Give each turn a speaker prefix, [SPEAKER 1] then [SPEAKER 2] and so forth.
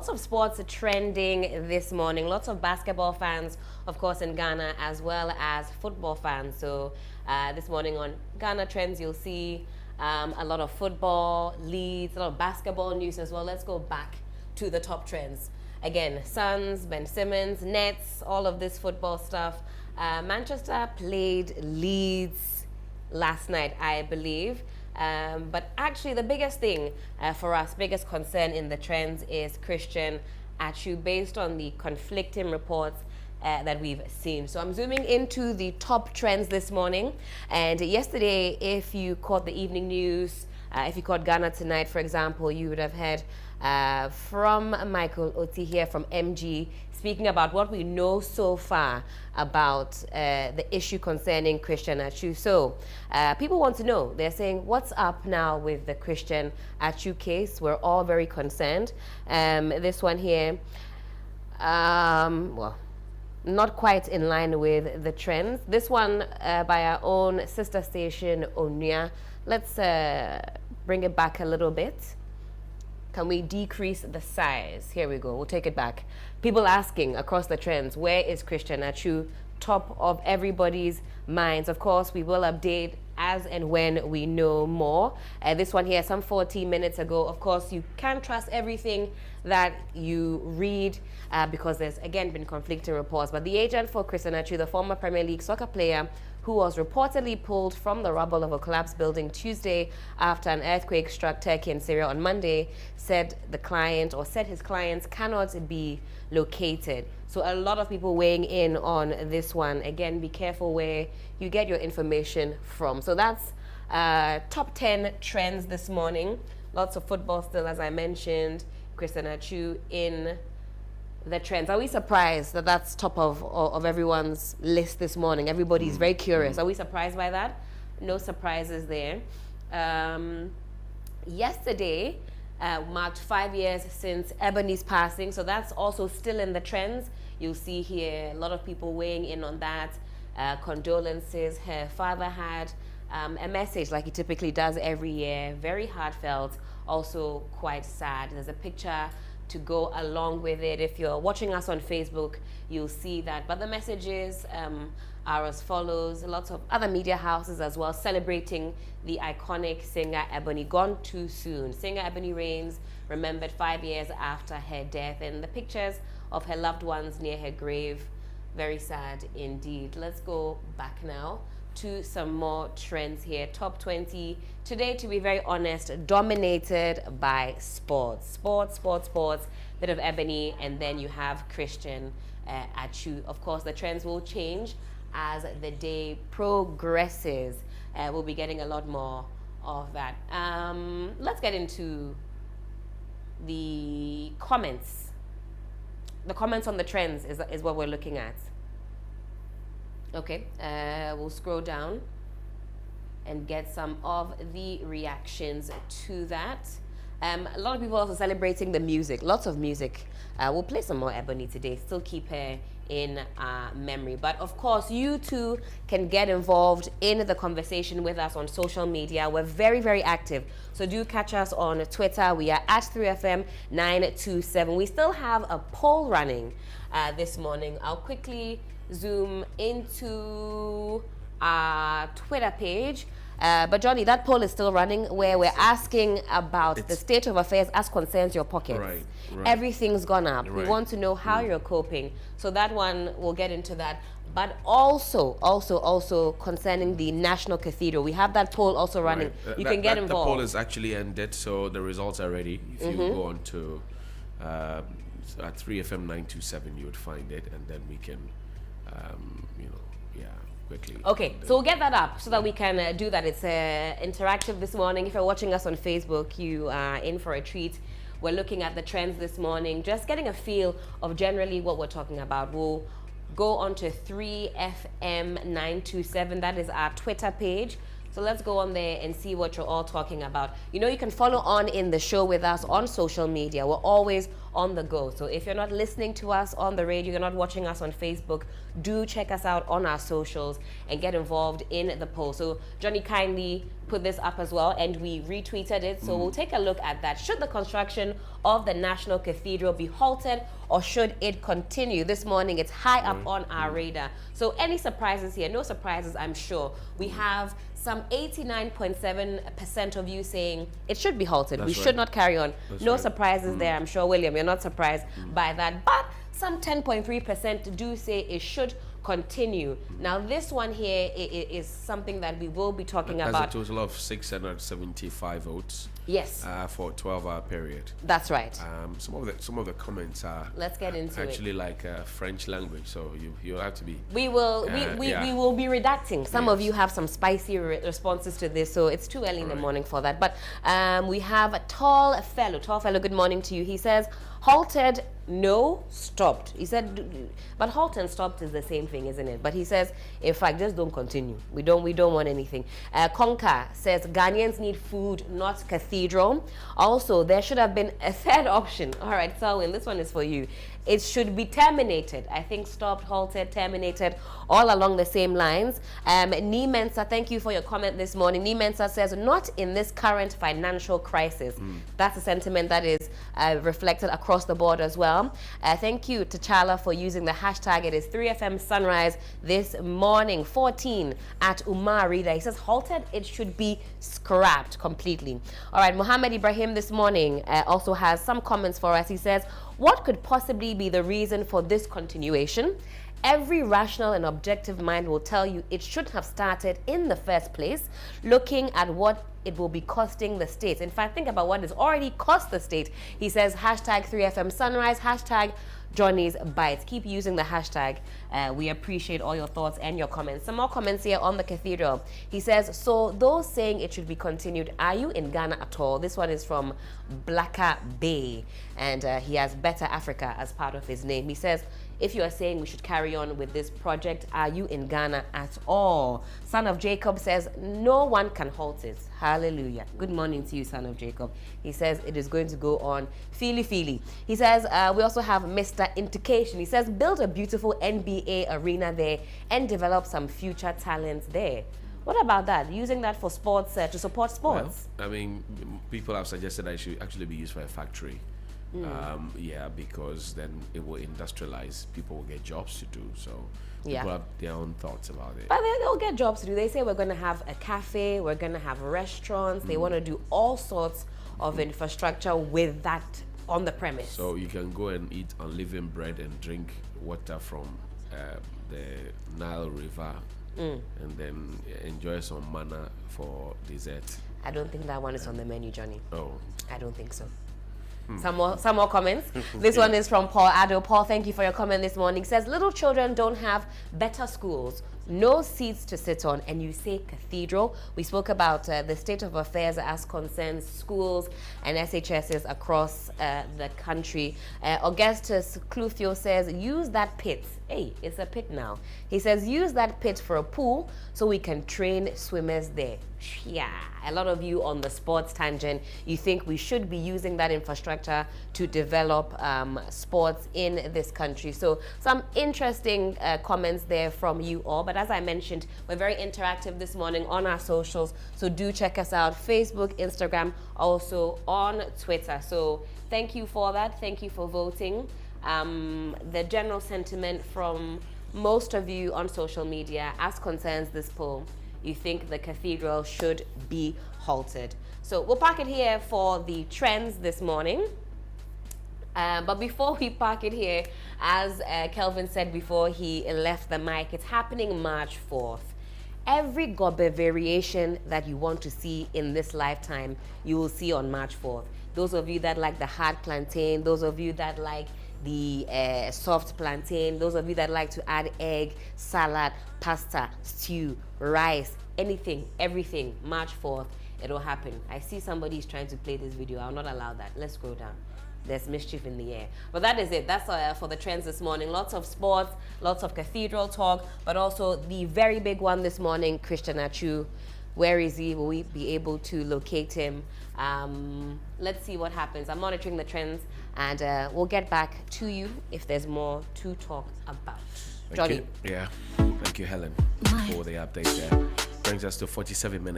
[SPEAKER 1] lots of sports trending this morning. Lots of basketball fans, of course, in Ghana, as well as football fans. So this morning on Ghana Trends, you'll see a lot of football leads, a lot of basketball news as well. Let's go back to the top trends. Again, Suns, Ben Simmons, Nets, all of this football stuff. Manchester played Leeds last night, I believe. But actually, the biggest thing for us, biggest concern in the trends is Christian Atsu, based on the conflicting reports that we've seen. So I'm zooming into the top trends this morning. And yesterday, if you caught the evening news, if you caught Ghana Tonight, for example, you would have heard from Michael Oti here from MG speaking about what we know so far about the issue concerning Christian Atsu. So people want to know. They're saying, what's up now with the Christian Atsu case? We're all very concerned. This one here, well, not quite in line with the trends. This one by our own sister station, Onya. Let's bring it back a little bit. Can we decrease the size? Here we go. We'll take it back. People asking across the trends, where is Christian Atsu? Top of everybody's minds. Of course, we will update as and when we know more. This one here, some 14 minutes ago. Of course, you can't trust everything that you read because there's, again, been conflicting reports. But the agent for Christian Atsu, the former Premier League soccer player, who was reportedly pulled from the rubble of a collapsed building Tuesday after an earthquake struck Turkey and Syria on Monday, said his clients cannot be located. So a lot of people weighing in on this one. Again, be careful where you get your information from. So that's top 10 trends this morning. Lots of football still, as I mentioned. Christian Atsu in the trends. Are we surprised that that's top of everyone's list this morning? Everybody's very curious. Are we surprised by that? No surprises there. Yesterday marked 5 years since Ebony's passing, so that's also still in the trends. You'll see here a lot of people weighing in on that. Condolences. Her father had a message like he typically does every year, very heartfelt, also quite sad. There's a picture to go along with it. If you're watching us on Facebook, you'll see that. But the messages are as follows. Lots of other media houses as well celebrating the iconic singer Ebony, gone too soon. Singer Ebony Reigns, remembered 5 years after her death, and the pictures of her loved ones near her grave. Very sad indeed. Let's go back now to some more trends here. Top 20 today, to be very honest, dominated by sports. Bit of Ebony, and then you have Christian Atsu. Of course, the trends will change as the day progresses. We'll be getting a lot more of that. Let's get into the comments. The comments on the trends is what we're looking at. Okay, we'll scroll down and get some of the reactions to that. A lot of people also celebrating the music, lots of music. We'll play some more Ebony today, still keep her in memory. But of course, you too can get involved in the conversation with us on social media. We're very, very active. So do catch us on Twitter. We are at 3FM927. We still have a poll running this morning. I'll quickly zoom into our Twitter page. But Johnny, that poll is still running, where we're asking about the state of affairs as concerns your pockets.
[SPEAKER 2] Right.
[SPEAKER 1] Everything's gone up. We want to know how you're coping. So that one, we'll get into that. But also concerning the National Cathedral. We have that poll also running. You can get involved.
[SPEAKER 2] The poll is actually ended, so the results are ready. If you go on to at 3FM927, you would find it, and then we can, quickly.
[SPEAKER 1] Okay, so we'll get that up so that we can do that. It's interactive this morning. If you're watching us on Facebook, you are in for a treat. We're looking at the trends this morning, just getting a feel of generally what we're talking about. We'll go on to 3FM927. That is our Twitter page. So let's go on there and see what you're all talking about. You know, you can follow on in the show with us on social media. We're always on the go. So if you're not listening to us on the radio, you're not watching us on Facebook, do check us out on our socials and get involved in the poll. So Johnny kindly put this up as well, and we retweeted it. So we'll take a look at that. Should the construction of the National Cathedral be halted, or should it continue? This morning, it's high up on our radar. So any surprises here? No surprises, I'm sure. We have some 89.7% of you saying it should be halted. We should not carry on. No surprises there, I'm sure. William, you're not surprised by that. But some 10.3% do say it should continue. Now, this one here is something that we will be talking about.
[SPEAKER 2] As a total of 675 votes.
[SPEAKER 1] Yes.
[SPEAKER 2] For a 12-hour period.
[SPEAKER 1] That's right.
[SPEAKER 2] Some of the comments are.
[SPEAKER 1] Let's get into
[SPEAKER 2] actually like French language, so you have to be.
[SPEAKER 1] We will be redacting. Some of you have some spicy responses to this, so it's too early in the morning for that. But we have a tall fellow. Good morning to you. He says, halted, no, stopped. He said, but halt and stopped is the same thing, isn't it? But he says, in fact, just don't continue. We don't want anything. Konka says, Ghanaians need food, not cathedral. Also, there should have been a third option. All right, Selwyn, this one is for you. It should be terminated. I think stopped, halted, terminated, all along the same lines. Nimensa, thank you for your comment this morning. Nimensa says, not in this current financial crisis. That's a sentiment that is reflected across the board as well. Thank you, T'Challa, for using the hashtag. It is 3FM Sunrise this morning, 14 at Umar Rida. He says, halted, it should be scrapped completely. All right, Mohammed Ibrahim this morning also has some comments for us. He says, what could possibly be the reason for this continuation? Every rational and objective mind will tell you it should have started in the first place, looking at what it will be costing the state. In fact, think about what it's already cost the state. He says, hashtag 3FM Sunrise, hashtag Johnny's Bites. Keep using the hashtag. We appreciate all your thoughts and your comments. Some more comments here on the cathedral. He says, so those saying it should be continued, are you in Ghana at all? This one is from Blacka Bay, and he has Better Africa as part of his name. He says, if you are saying we should carry on with this project, are you in Ghana at all? Son of Jacob says, no one can halt it. Hallelujah. Good morning to you, Son of Jacob. He says it is going to go on. Feely. He says, we also have Mr. Indication. He says, build a beautiful NBA arena there and develop some future talents there. What about that? Using that for sports, to support sports?
[SPEAKER 2] Well, I mean, people have suggested that it should actually be used for a factory. Because then it will industrialize. People will get jobs to do. So people have their own thoughts about it.
[SPEAKER 1] But they'll get jobs to do. They say we're going to have a cafe, we're going to have restaurants. They want to do all sorts of infrastructure with that on the premise.
[SPEAKER 2] So you can go and eat unleavened bread and drink water from the Nile River, and then enjoy some manna for dessert.
[SPEAKER 1] I don't think that one is on the menu, Johnny.
[SPEAKER 2] Oh,
[SPEAKER 1] I don't think so. Some more comments. This one is from Paul Addo. Paul, thank you for your comment this morning. Says, little children don't have better schools, no seats to sit on, and you say cathedral. We spoke about the state of affairs as concerns schools and SHSs across the country. Augustus Clufio says, use that pit. Hey, it's a pit now. He says, use that pit for a pool so we can train swimmers there. Yeah, a lot of you on the sports tangent, you think we should be using that infrastructure to develop sports in this country. So some interesting comments there from you all. But as I mentioned, we're very interactive this morning on our socials. So do check us out, Facebook, Instagram, also on Twitter. So thank you for that. Thank you for voting. The general sentiment from most of you on social media as concerns this poll, you think the cathedral should be halted. So we'll park it here for the trends this morning. But before we park it here, as Kelvin said before he left the mic, it's happening March 4th. Every Gobe variation that you want to see in this lifetime, you will see on March 4th. Those of you that like the hard plantain, those of you that like the soft plantain, those of you that like to add egg, salad, pasta, stew, rice, anything, everything, March 4th, it'll happen. I see somebody's trying to play this video. I'll not allow that. Let's scroll down. There's mischief in the air. But that is it. That's for the trends this morning. Lots of sports, lots of cathedral talk, but also the very big one this morning, Christian Achu Where is he? Will we be able to locate him? Let's see what happens. I'm monitoring the trends, and we'll get back to you if there's more to talk about. Johnnie.
[SPEAKER 2] Yeah. Thank you, Helen, for the update there. Brings us to 47 minutes.